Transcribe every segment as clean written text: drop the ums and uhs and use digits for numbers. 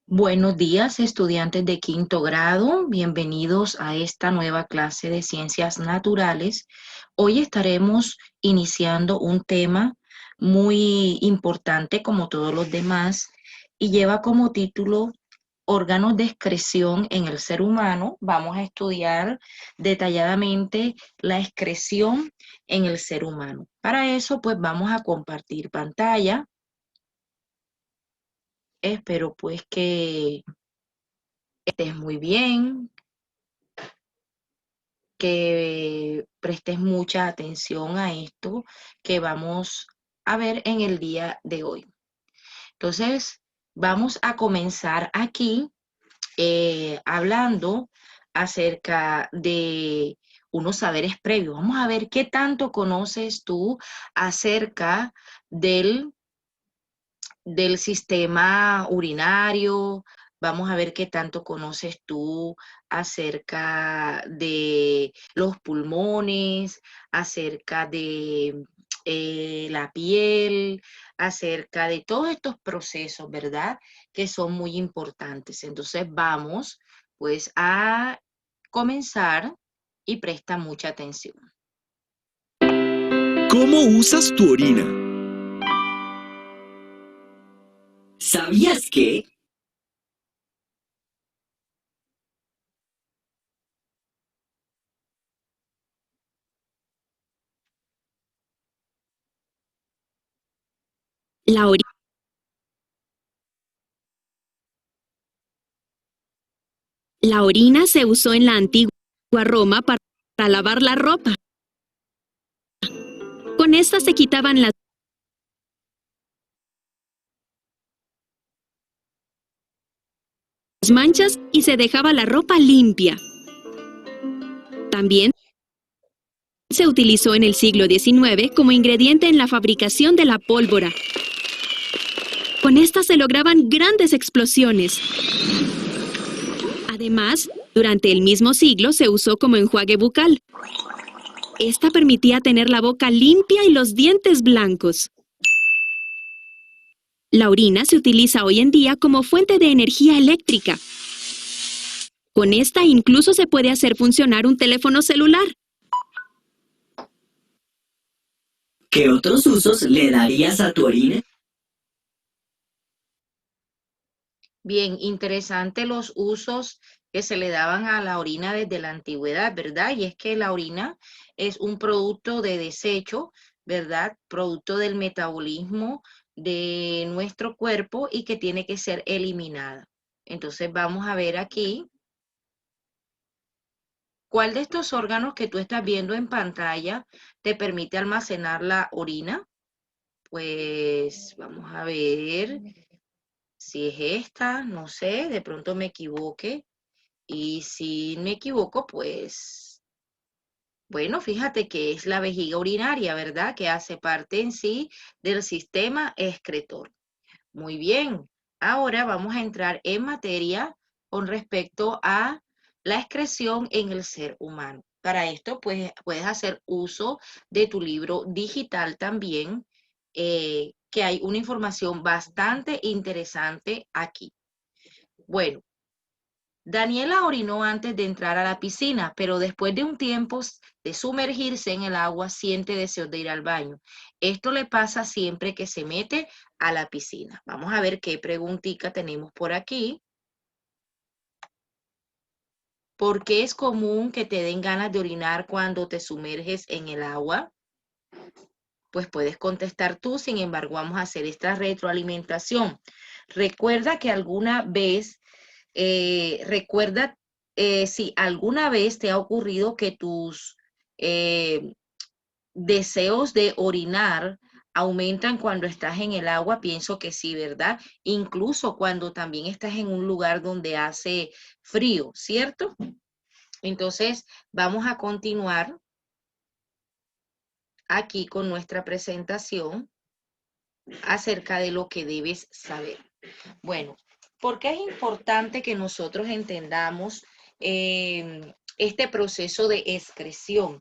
Buenos días, estudiantes de quinto grado. Bienvenidos a esta nueva clase de ciencias naturales. Hoy estaremos iniciando un tema muy importante como todos los demás y lleva como título órganos de excreción en el ser humano. Vamos a estudiar detalladamente la excreción en el ser humano. Para eso, pues vamos a compartir pantalla. Espero pues que estés muy bien, que prestes mucha atención a esto que vamos a ver en el día de hoy. Entonces, vamos a comenzar aquí hablando acerca de unos saberes previos. Vamos a ver qué tanto conoces tú acerca del sistema urinario. Vamos a ver qué tanto conoces tú acerca de los pulmones, acerca de la piel, acerca de todos estos procesos, ¿verdad? Que son muy importantes. Entonces vamos pues a comenzar y presta mucha atención. ¿Cómo usas tu orina? ¿Sabías que? La, ori- la orina se usó en la antigua Roma para lavar la ropa. Con esta se quitaban las manchas y se dejaba la ropa limpia. También se utilizó en el siglo XIX como ingrediente en la fabricación de la pólvora. Con esta se lograban grandes explosiones. Además, durante el mismo siglo se usó como enjuague bucal. Esta permitía tener la boca limpia y los dientes blancos. La orina se utiliza hoy en día como fuente de energía eléctrica. Con esta incluso se puede hacer funcionar un teléfono celular. ¿Qué otros usos le darías a tu orina? Bien, interesante los usos que se le daban a la orina desde la antigüedad, ¿verdad? Y es que la orina es un producto de desecho, ¿verdad? Producto del metabolismo de nuestro cuerpo y que tiene que ser eliminada. Entonces vamos a ver aquí cuál de estos órganos que tú estás viendo en pantalla te permite almacenar la orina. Pues vamos a ver si es esta, no sé, de pronto me equivoque. Y si me equivoco, pues, bueno, fíjate que es la vejiga urinaria, ¿verdad? Que hace parte en sí del sistema excretor. Muy bien. Ahora vamos a entrar en materia con respecto a la excreción en el ser humano. Para esto, pues, puedes hacer uso de tu libro digital también, que hay una información bastante interesante aquí. Bueno. Daniela orinó antes de entrar a la piscina, pero después de un tiempo de sumergirse en el agua, siente deseos de ir al baño. Esto le pasa siempre que se mete a la piscina. Vamos a ver qué preguntita tenemos por aquí. ¿Por qué es común que te den ganas de orinar cuando te sumerges en el agua? Pues puedes contestar tú, sin embargo, vamos a hacer esta retroalimentación. Recuerda que alguna vez recuerda si alguna vez te ha ocurrido que tus eh, deseos de orinar aumentan cuando estás en el agua. Pienso que sí, ¿verdad? Incluso cuando también estás en un lugar donde hace frío, ¿cierto? Entonces, vamos a continuar aquí con nuestra presentación acerca de lo que debes saber. Bueno, ¿por qué es importante que nosotros entendamos este proceso de excreción?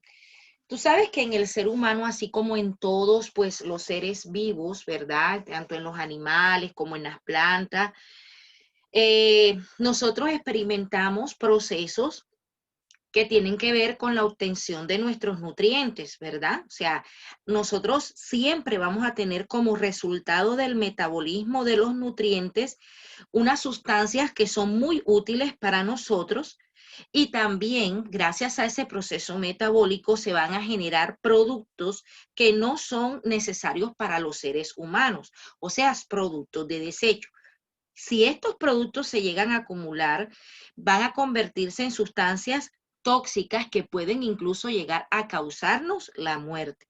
Tú sabes que en el ser humano, así como en todos, pues los seres vivos, ¿verdad? Tanto en los animales como en las plantas, nosotros experimentamos procesos que tienen que ver con la obtención de nuestros nutrientes, ¿verdad? O sea, nosotros siempre vamos a tener como resultado del metabolismo de los nutrientes unas sustancias que son muy útiles para nosotros y también gracias a ese proceso metabólico se van a generar productos que no son necesarios para los seres humanos, o sea, productos de desecho. Si estos productos se llegan a acumular, van a convertirse en sustancias tóxicas que pueden incluso llegar a causarnos la muerte.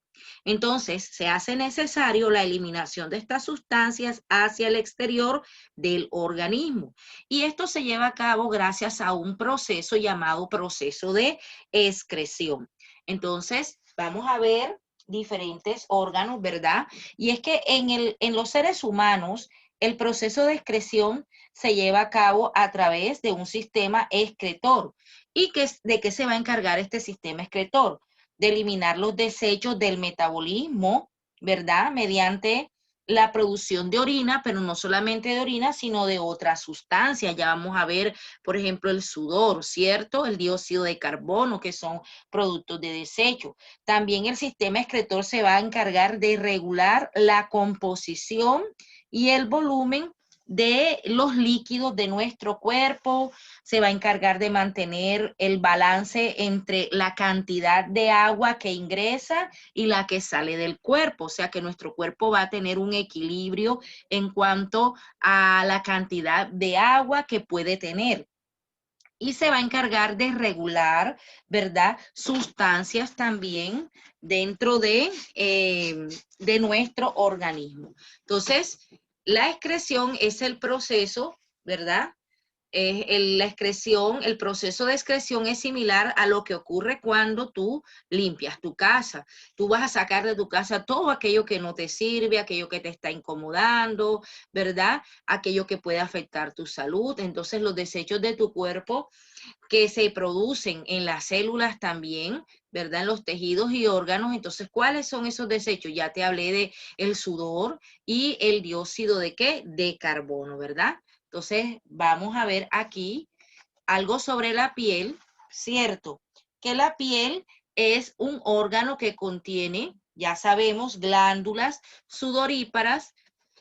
Entonces, se hace necesario la eliminación de estas sustancias hacia el exterior del organismo. Y esto se lleva a cabo gracias a un proceso llamado proceso de excreción. Entonces, vamos a ver diferentes órganos, ¿verdad? Y es que en los seres humanos, el proceso de excreción se lleva a cabo a través de un sistema excretor. ¿Y de qué se va a encargar este sistema excretor? De eliminar los desechos del metabolismo, ¿verdad? Mediante la producción de orina, pero no solamente de orina, sino de otras sustancias. Ya vamos a ver, por ejemplo, el sudor, ¿cierto? El dióxido de carbono, que son productos de desecho. También el sistema excretor se va a encargar de regular la composición y el volumen de los líquidos de nuestro cuerpo, se va a encargar de mantener el balance entre la cantidad de agua que ingresa y la que sale del cuerpo, o sea que nuestro cuerpo va a tener un equilibrio en cuanto a la cantidad de agua que puede tener. Y se va a encargar de regular, ¿verdad? Sustancias también dentro de nuestro organismo. Entonces, la excreción es el proceso, ¿verdad? La excreción, el proceso de excreción es similar a lo que ocurre cuando tú limpias tu casa. Tú vas a sacar de tu casa todo aquello que no te sirve, aquello que te está incomodando, ¿verdad? Aquello que puede afectar tu salud. Entonces, los desechos de tu cuerpo que se producen en las células también, ¿verdad? En los tejidos y órganos. Entonces, ¿cuáles son esos desechos? Ya te hablé de el sudor y el dióxido de ¿qué? De carbono, ¿verdad? Entonces, vamos a ver aquí algo sobre la piel, ¿cierto? Que la piel es un órgano que contiene, ya sabemos, glándulas sudoríparas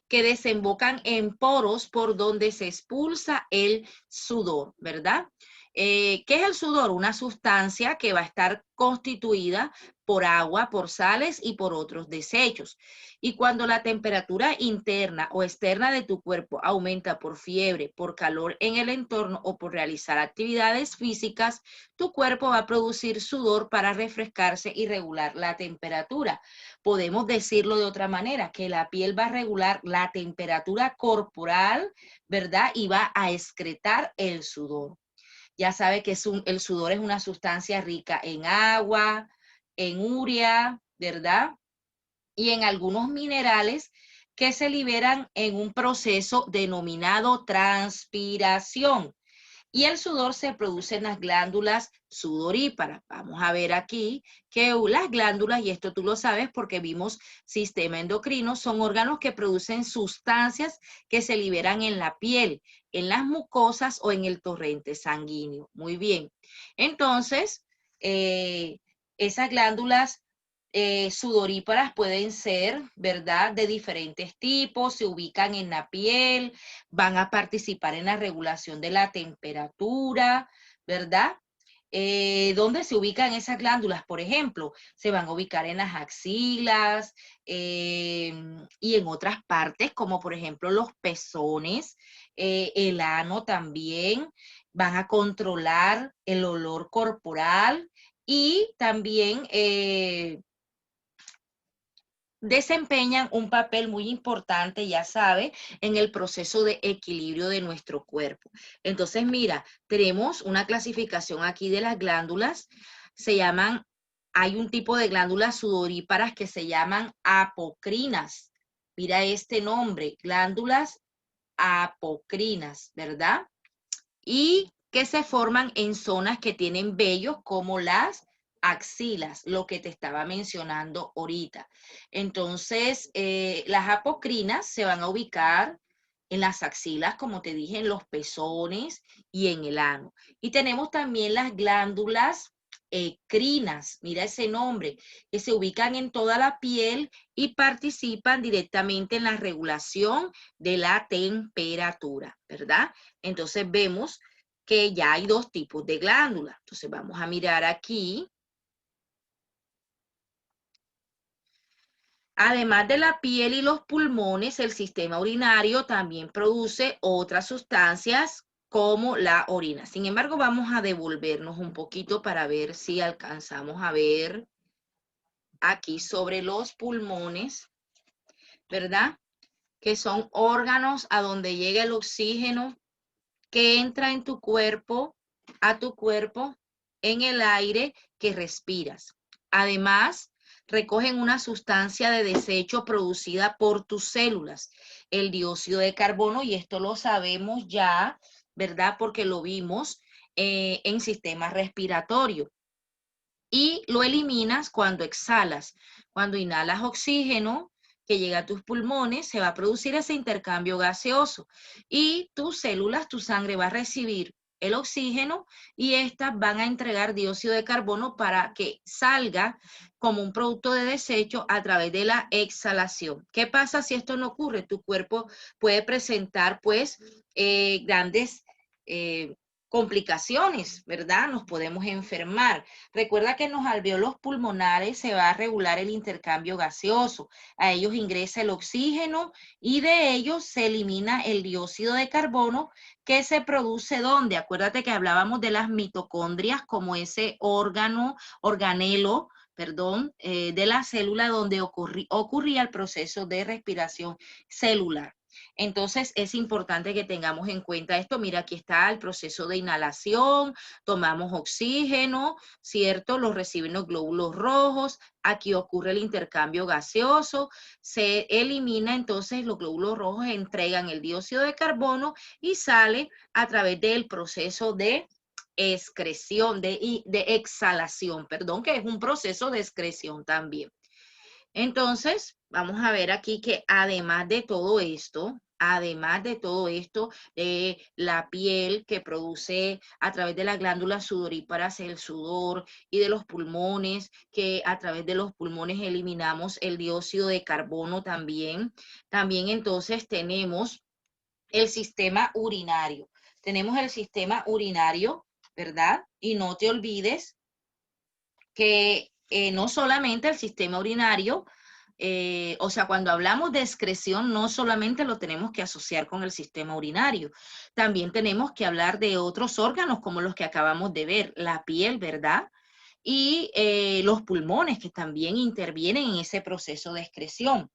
que desembocan en poros por donde se expulsa el sudor, ¿verdad? ¿Qué es el sudor? Una sustancia que va a estar constituida por agua, por sales y por otros desechos. Y cuando la temperatura interna o externa de tu cuerpo aumenta por fiebre, por calor en el entorno o por realizar actividades físicas, tu cuerpo va a producir sudor para refrescarse y regular la temperatura. Podemos decirlo de otra manera, que la piel va a regular la temperatura corporal, ¿verdad? Y va a excretar el sudor. Ya sabe que el sudor es una sustancia rica en agua, en urea, ¿verdad? Y en algunos minerales que se liberan en un proceso denominado transpiración. Y el sudor se produce en las glándulas sudoríparas. Vamos a ver aquí que las glándulas, y esto tú lo sabes porque vimos sistema endocrino, son órganos que producen sustancias que se liberan en la piel, en las mucosas o en el torrente sanguíneo. Muy bien. Entonces, esas glándulas sudoríparas pueden ser, ¿verdad?, de diferentes tipos, se ubican en la piel, van a participar en la regulación de la temperatura, ¿verdad? ¿Dónde se ubican esas glándulas? Por ejemplo, se van a ubicar en las axilas y en otras partes, como por ejemplo los pezones, el ano también, van a controlar el olor corporal y también desempeñan un papel muy importante, ya sabe, en el proceso de equilibrio de nuestro cuerpo. Entonces, mira, tenemos una clasificación aquí de las glándulas. Hay un tipo de glándulas sudoríparas que se llaman apocrinas. Mira este nombre, glándulas apocrinas, ¿verdad? Y que se forman en zonas que tienen vellos como las axilas, lo que te estaba mencionando ahorita. Entonces, las apocrinas se van a ubicar en las axilas, como te dije, en los pezones y en el ano. Y tenemos también las glándulas crinas, mira ese nombre, que se ubican en toda la piel y participan directamente en la regulación de la temperatura, ¿verdad? Entonces vemos que ya hay dos tipos de glándulas. Entonces vamos a mirar aquí. Además de la piel y los pulmones, el sistema urinario también produce otras sustancias como la orina. Sin embargo, vamos a devolvernos un poquito para ver si alcanzamos a ver aquí sobre los pulmones, ¿verdad? Que son órganos a donde llega el oxígeno que entra en tu cuerpo, a tu cuerpo, en el aire que respiras. Además, recogen una sustancia de desecho producida por tus células, el dióxido de carbono, y esto lo sabemos ya, ¿verdad? Porque lo vimos en sistema respiratorio. Y lo eliminas cuando exhalas. Cuando inhalas oxígeno que llega a tus pulmones, se va a producir ese intercambio gaseoso y tus células, tu sangre va a recibir el oxígeno y estas van a entregar dióxido de carbono para que salga como un producto de desecho a través de la exhalación. ¿Qué pasa si esto no ocurre? Tu cuerpo puede presentar pues grandes complicaciones, ¿verdad? Nos podemos enfermar. Recuerda que en los alveolos pulmonares se va a regular el intercambio gaseoso. A ellos ingresa el oxígeno y de ellos se elimina el dióxido de carbono que se produce ¿dónde? Acuérdate que hablábamos de las mitocondrias como ese organelo, perdón, de la célula donde ocurría el proceso de respiración celular. Entonces es importante que tengamos en cuenta esto. Mira, aquí está el proceso de inhalación, tomamos oxígeno, ¿cierto? Lo reciben los glóbulos rojos, aquí ocurre el intercambio gaseoso, se elimina entonces los glóbulos rojos, entregan el dióxido de carbono y sale a través del proceso de excreción, de exhalación, perdón, que es un proceso de excreción también. Entonces, vamos a ver aquí que además de todo esto, la piel que produce a través de las glándulas sudoríparas el sudor y de los pulmones, que a través de los pulmones eliminamos el dióxido de carbono también. También entonces tenemos el sistema urinario. Tenemos el sistema urinario, ¿verdad? Y no te olvides que no solamente el sistema urinario, o sea, cuando hablamos de excreción, no solamente lo tenemos que asociar con el sistema urinario, también tenemos que hablar de otros órganos como los que acabamos de ver, la piel, ¿verdad? Y los pulmones que también intervienen en ese proceso de excreción.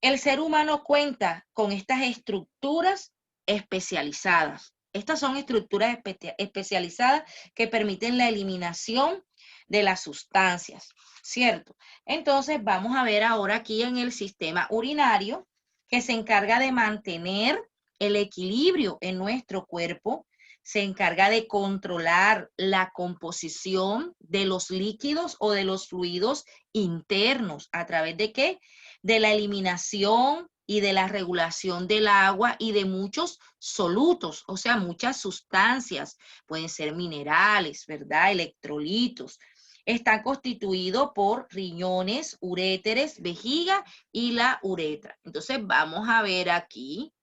El ser humano cuenta con estas estructuras especializadas. Estas son estructuras especializadas que permiten la eliminación de las sustancias, ¿cierto? Entonces vamos a ver ahora aquí en el sistema urinario que se encarga de mantener el equilibrio en nuestro cuerpo, se encarga de controlar la composición de los líquidos o de los fluidos internos. ¿A través de qué? De la eliminación y de la regulación del agua y de muchos solutos, o sea, muchas sustancias, pueden ser minerales, ¿verdad? Electrolitos. Está constituido por riñones, uréteres, vejiga y la uretra. Entonces vamos a ver aquí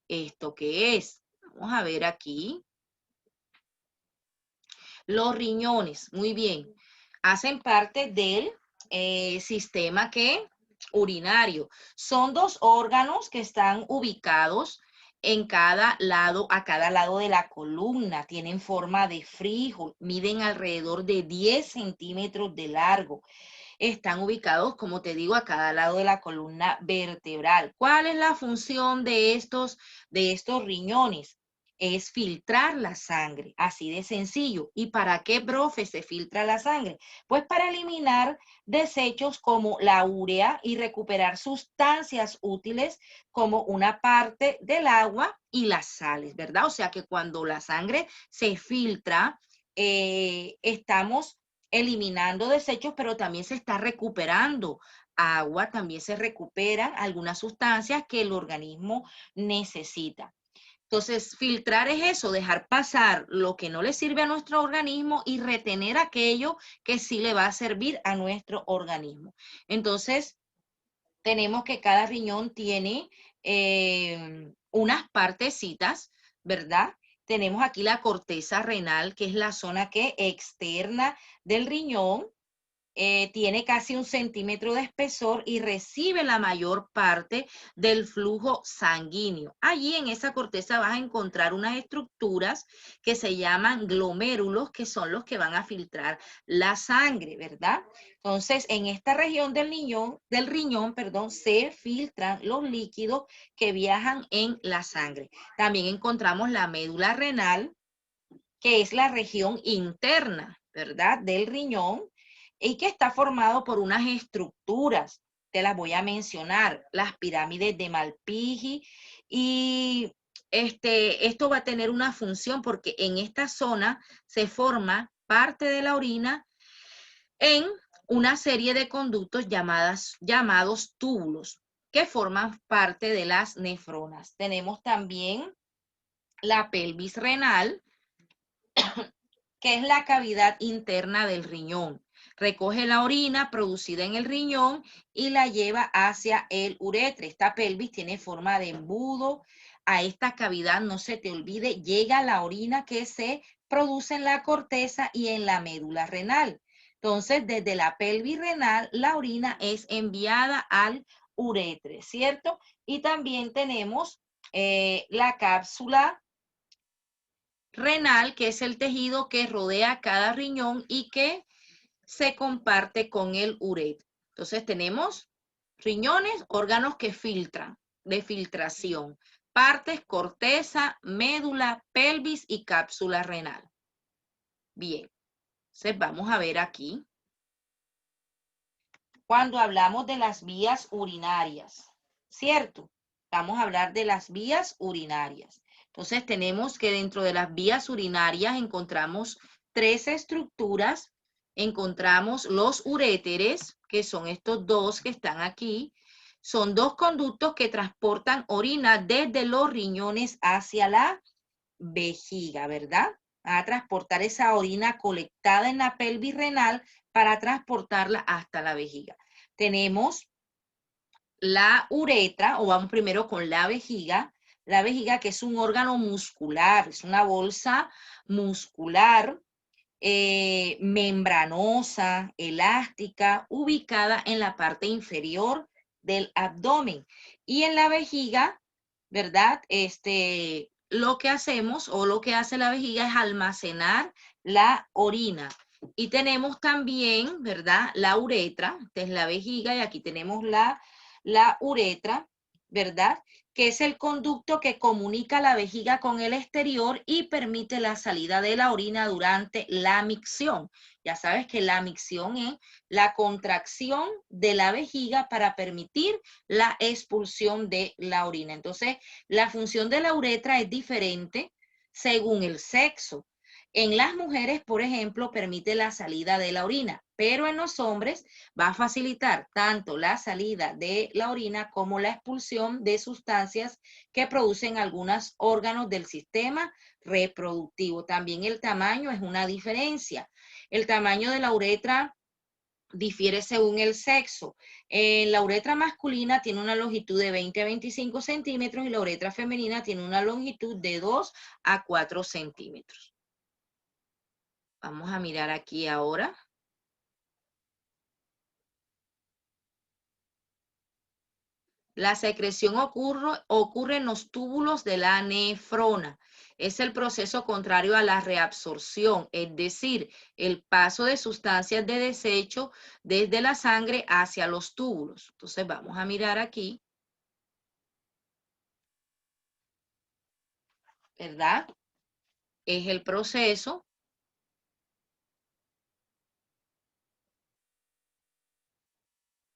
esto que es. Vamos a ver aquí. Los riñones, muy bien, hacen parte del sistema que urinario. Son dos órganos que están ubicados en cada lado, a cada lado de la columna. Tienen forma de frijol, miden alrededor de 10 centímetros de largo. Están ubicados, como te digo, a cada lado de la columna vertebral. ¿Cuál es la función de estos riñones? Es filtrar la sangre, así de sencillo. ¿Y para qué, profe, se filtra la sangre? Pues para eliminar desechos como la urea y recuperar sustancias útiles como una parte del agua y las sales, ¿verdad? O sea que cuando la sangre se filtra, estamos eliminando desechos, pero también se está recuperando agua, también se recuperan algunas sustancias que el organismo necesita. Entonces, filtrar es eso, dejar pasar lo que no le sirve a nuestro organismo y retener aquello que sí le va a servir a nuestro organismo. Entonces, tenemos que cada riñón tiene unas partecitas, ¿verdad? Tenemos aquí la corteza renal, que es la zona que externa del riñón. Tiene casi 1 centímetro de espesor y recibe la mayor parte del flujo sanguíneo. Allí en esa corteza vas a encontrar unas estructuras que se llaman glomérulos, que son los que van a filtrar la sangre, ¿verdad? Entonces, en esta región del riñón, se filtran los líquidos que viajan en la sangre. También encontramos la médula renal, que es la región interna, ¿verdad?, del riñón, y que está formado por unas estructuras. Te las voy a mencionar, las pirámides de Malpighi, y esto va a tener una función porque en esta zona se forma parte de la orina en una serie de conductos llamados túbulos, que forman parte de las nefronas. Tenemos también la pelvis renal, que es la cavidad interna del riñón. Recoge la orina producida en el riñón y la lleva hacia el uretre. Esta pelvis tiene forma de embudo. A esta cavidad, no se te olvide, llega la orina que se produce en la corteza y en la médula renal. Entonces, desde la pelvis renal, la orina es enviada al uretre, ¿cierto? Y también tenemos la cápsula renal, que es el tejido que rodea cada riñón y que se comparte con el uretre. Entonces tenemos riñones, órganos que filtran, de filtración, partes, corteza, médula, pelvis y cápsula renal. Bien, entonces vamos a ver aquí. Cuando hablamos de las vías urinarias, ¿cierto? Vamos a hablar de las vías urinarias. Entonces tenemos que dentro de las vías urinarias encontramos 3 estructuras. Encontramos los uréteres, que son estos dos que están aquí. Son 2 conductos que transportan orina desde los riñones hacia la vejiga, ¿verdad? A transportar esa orina colectada en la pelvis renal para transportarla hasta la vejiga. Tenemos la uretra, o vamos primero con la vejiga que es un órgano muscular, es una bolsa muscular membranosa, elástica, ubicada en la parte inferior del abdomen. Y en la vejiga, ¿verdad? Lo que hacemos o lo que hace la vejiga es almacenar la orina. Y tenemos también, ¿verdad?, la uretra. Esta es la vejiga y aquí tenemos la uretra, ¿verdad?, que es el conducto que comunica la vejiga con el exterior y permite la salida de la orina durante la micción. Ya sabes que la micción es la contracción de la vejiga para permitir la expulsión de la orina. Entonces, la función de la uretra es diferente según el sexo. En las mujeres, por ejemplo, permite la salida de la orina, pero en los hombres va a facilitar tanto la salida de la orina como la expulsión de sustancias que producen algunos órganos del sistema reproductivo. También el tamaño es una diferencia. El tamaño de la uretra difiere según el sexo. La uretra masculina tiene una longitud de 20 a 25 centímetros y la uretra femenina tiene una longitud de 2 a 4 centímetros. Vamos a mirar aquí ahora. La secreción ocurre en los túbulos de la nefrona. Es el proceso contrario a la reabsorción, es decir, el paso de sustancias de desecho desde la sangre hacia los túbulos. Entonces vamos a mirar aquí, ¿verdad? Es el proceso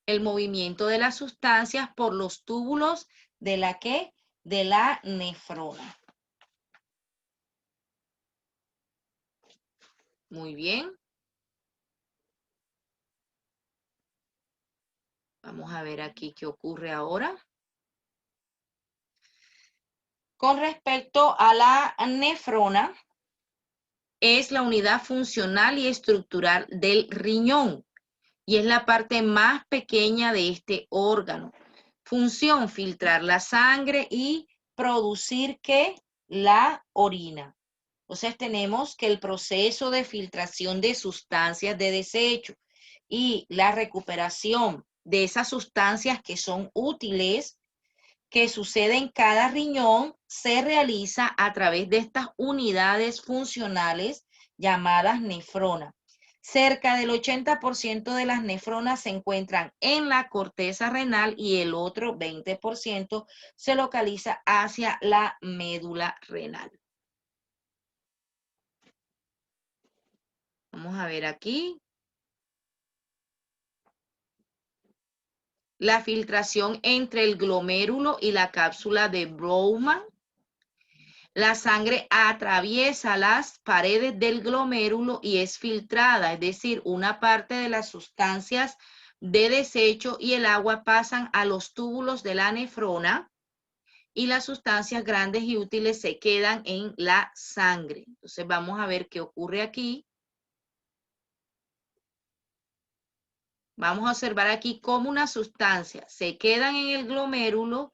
el movimiento de las sustancias por los túbulos de la ¿qué? De la nefrona. Muy bien. Vamos a ver aquí qué ocurre ahora. Con respecto a la nefrona, es la unidad funcional y estructural del riñón y es la parte más pequeña de este órgano. Función: filtrar la sangre y producir ¿qué? La orina. Entonces tenemos que el proceso de filtración de sustancias de desecho y la recuperación de esas sustancias que son útiles que sucede en cada riñón se realiza a través de estas unidades funcionales llamadas nefrona. Cerca del 80% de las nefronas se encuentran en la corteza renal y el otro 20% se localiza hacia la médula renal. Vamos a ver aquí. La filtración entre el glomérulo y la cápsula de Bowman. La sangre atraviesa las paredes del glomérulo y es filtrada, es decir, una parte de las sustancias de desecho y el agua pasan a los túbulos de la nefrona y las sustancias grandes y útiles se quedan en la sangre. Entonces vamos a ver qué ocurre aquí. Vamos a observar aquí cómo unas sustancias se quedan en el glomérulo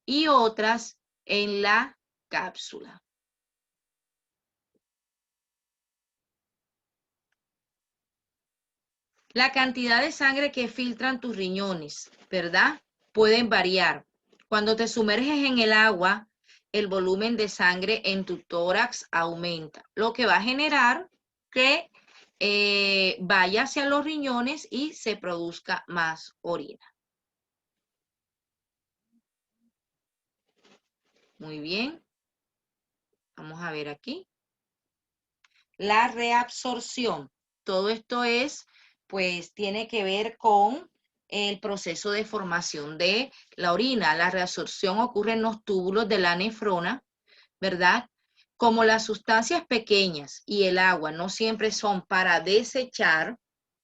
y otras en la cápsula. La cantidad de sangre que filtran tus riñones, ¿verdad? Pueden variar. Cuando te sumerges en el agua, el volumen de sangre en tu tórax aumenta, lo que va a generar que vaya hacia los riñones y se produzca más orina. Muy bien. Vamos a ver aquí. La reabsorción. Todo esto es, pues, tiene que ver con el proceso de formación de la orina. La reabsorción ocurre en los túbulos de la nefrona, ¿verdad? Como las sustancias pequeñas y el agua no siempre son para desechar,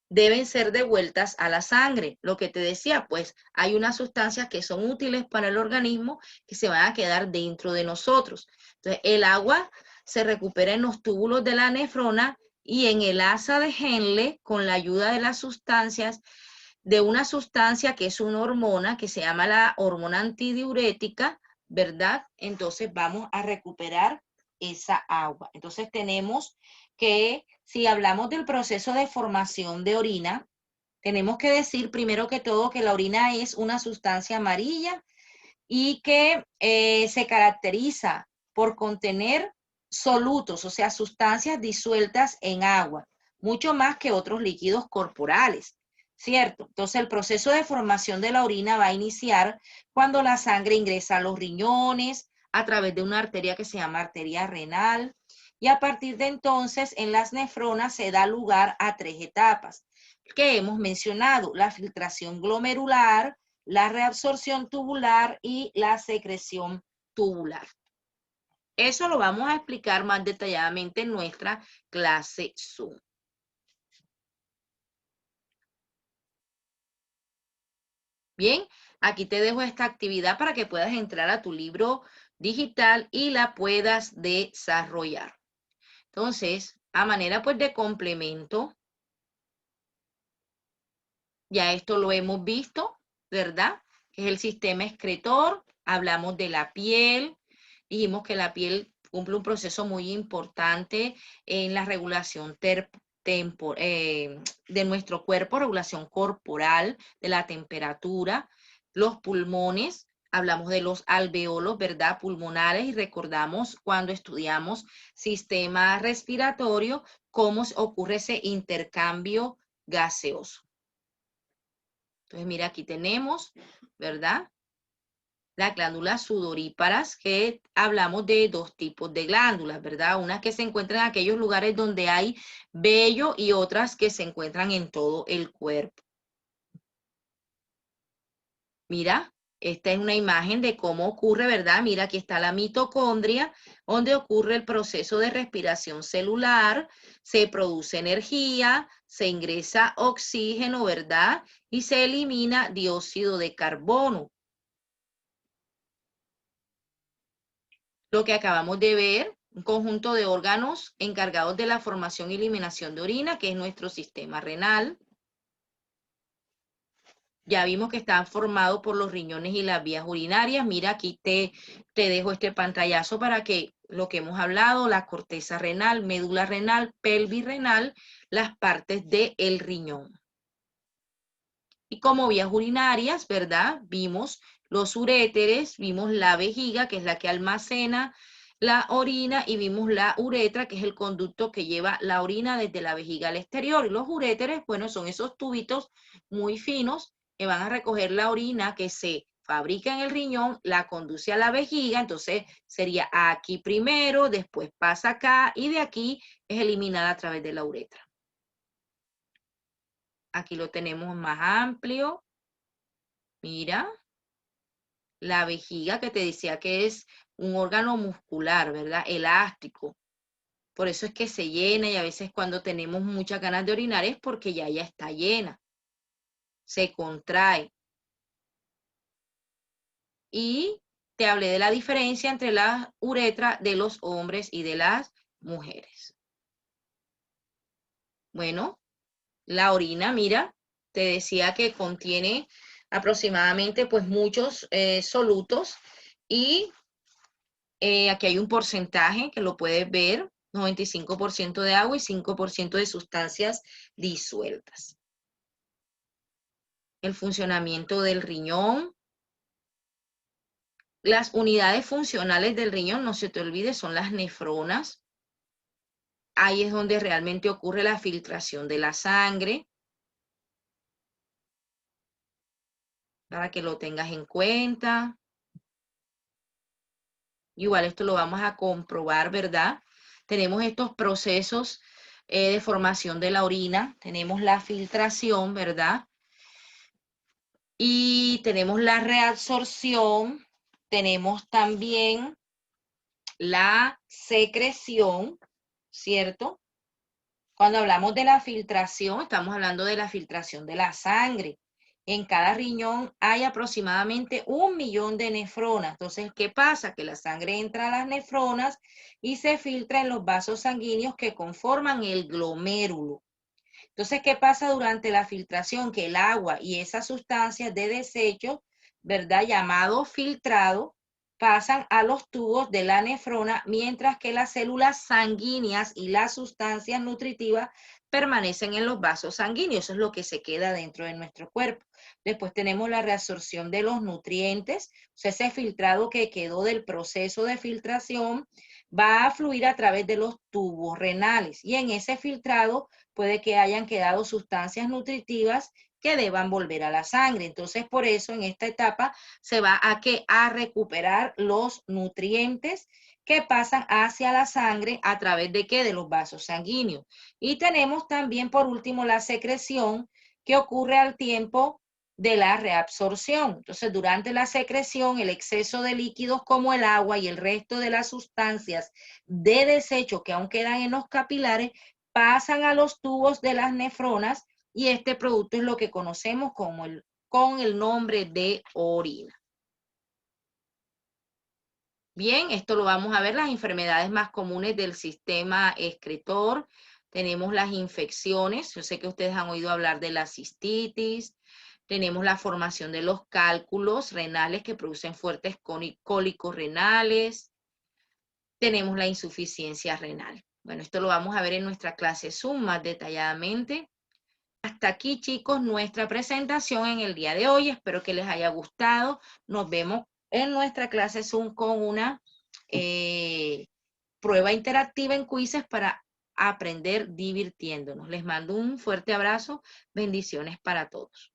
deben ser devueltas a la sangre. Lo que te decía, pues hay unas sustancias que son útiles para el organismo que se van a quedar dentro de nosotros. Entonces, el agua se recupera en los túbulos de la nefrona y en el asa de Henle, con la ayuda de las sustancias, de una sustancia que es una hormona que se llama la hormona antidiurética, ¿verdad? Entonces vamos a recuperar esa agua. Entonces tenemos que, si hablamos del proceso de formación de orina, tenemos que decir primero que todo que la orina es una sustancia amarilla y que se caracteriza por contener solutos, o sea, sustancias disueltas en agua, mucho más que otros líquidos corporales, ¿cierto? Entonces, el proceso de formación de la orina va a iniciar cuando la sangre ingresa a los riñones a través de una arteria que se llama arteria renal, y a partir de entonces en las nefronas se da lugar a 3 etapas que hemos mencionado: la filtración glomerular, la reabsorción tubular y la secreción tubular. Eso lo vamos a explicar más detalladamente en nuestra clase Zoom. Bien, aquí te dejo esta actividad para que puedas entrar a tu libro digital y la puedas desarrollar. Entonces, a manera pues de complemento, ya esto lo hemos visto, ¿verdad? Que es el sistema excretor. Hablamos de la piel. Dijimos que la piel cumple un proceso muy importante en la regulación de nuestro cuerpo, regulación corporal, de la temperatura. Los pulmones, hablamos de los alveolos, ¿verdad? Pulmonares, y recordamos cuando estudiamos sistema respiratorio, cómo ocurre ese intercambio gaseoso. Entonces, mira, aquí tenemos, ¿verdad? Las glándulas sudoríparas, que hablamos de 2 tipos de glándulas, ¿verdad? Unas que se encuentran en aquellos lugares donde hay vello y otras que se encuentran en todo el cuerpo. Mira, Esta es una imagen de cómo ocurre, ¿verdad? Mira, aquí está la mitocondria, donde ocurre el proceso de respiración celular, se produce energía, se ingresa oxígeno, ¿verdad? Y se elimina dióxido de carbono. Lo que acabamos de ver, un conjunto de órganos encargados de la formación y eliminación de orina, que es nuestro sistema renal. Ya vimos que están formados por los riñones y las vías urinarias. Mira, aquí te dejo este pantallazo para que lo que hemos hablado, la corteza renal, médula renal, pelvis renal, las partes del riñón. Y como vías urinarias, ¿verdad? Vimos los uréteres, vimos la vejiga, que es la que almacena la orina, y vimos la uretra, que es el conducto que lleva la orina desde la vejiga al exterior. Y los uréteres, bueno, son esos tubitos muy finos que van a recoger la orina que se fabrica en el riñón, la conduce a la vejiga, entonces sería aquí primero, después pasa acá, y de aquí es eliminada a través de la uretra. Aquí lo tenemos más amplio. Mira, la vejiga que te decía que es un órgano muscular, ¿verdad? Elástico. Por eso es que se llena, y a veces cuando tenemos muchas ganas de orinar es porque ya está llena. Se contrae. Y te hablé de la diferencia entre la uretra de los hombres y de las mujeres. Bueno, la orina, mira, te decía que contiene aproximadamente pues muchos solutos, y aquí hay un porcentaje que lo puedes ver, 95% de agua y 5% de sustancias disueltas. El funcionamiento del riñón. Las unidades funcionales del riñón, no se te olvide, son las nefronas. Ahí es donde realmente ocurre la filtración de la sangre, para que lo tengas en cuenta. Igual esto lo vamos a comprobar, ¿verdad? Tenemos estos procesos de formación de la orina, tenemos la filtración, ¿verdad? Y tenemos la reabsorción, tenemos también la secreción, ¿cierto? Cuando hablamos de la filtración, estamos hablando de la filtración de la sangre. En cada riñón hay aproximadamente 1 millón de nefronas. Entonces, ¿qué pasa? Que la sangre entra a las nefronas y se filtra en los vasos sanguíneos que conforman el glomérulo. Entonces, ¿qué pasa durante la filtración? Que el agua y esas sustancias de desecho, ¿verdad? Llamado filtrado, pasan a los tubos de la nefrona, mientras que las células sanguíneas y las sustancias nutritivas permanecen en los vasos sanguíneos. Eso es lo que se queda dentro de nuestro cuerpo. Después tenemos la reabsorción de los nutrientes, o sea, ese filtrado que quedó del proceso de filtración va a fluir a través de los tubos renales, y en ese filtrado puede que hayan quedado sustancias nutritivas que deban volver a la sangre. Entonces, por eso en esta etapa se va a recuperar los nutrientes que pasan hacia la sangre a través de ¿qué? De los vasos sanguíneos. Y tenemos también, por último, la secreción, que ocurre al tiempo de la reabsorción. Entonces, durante la secreción, el exceso de líquidos como el agua y el resto de las sustancias de desecho que aún quedan en los capilares pasan a los tubos de las nefronas, y este producto es lo que conocemos como con el nombre de orina. Bien, esto lo vamos a ver, las enfermedades más comunes del sistema excretor. Tenemos las infecciones, yo sé que ustedes han oído hablar de la cistitis. Tenemos la formación de los cálculos renales que producen fuertes cólicos renales. Tenemos la insuficiencia renal. Bueno, esto lo vamos a ver en nuestra clase Zoom más detalladamente. Hasta aquí, chicos, nuestra presentación en el día de hoy. Espero que les haya gustado. Nos vemos en nuestra clase Zoom con una prueba interactiva en quizzes para aprender divirtiéndonos. Les mando un fuerte abrazo. Bendiciones para todos.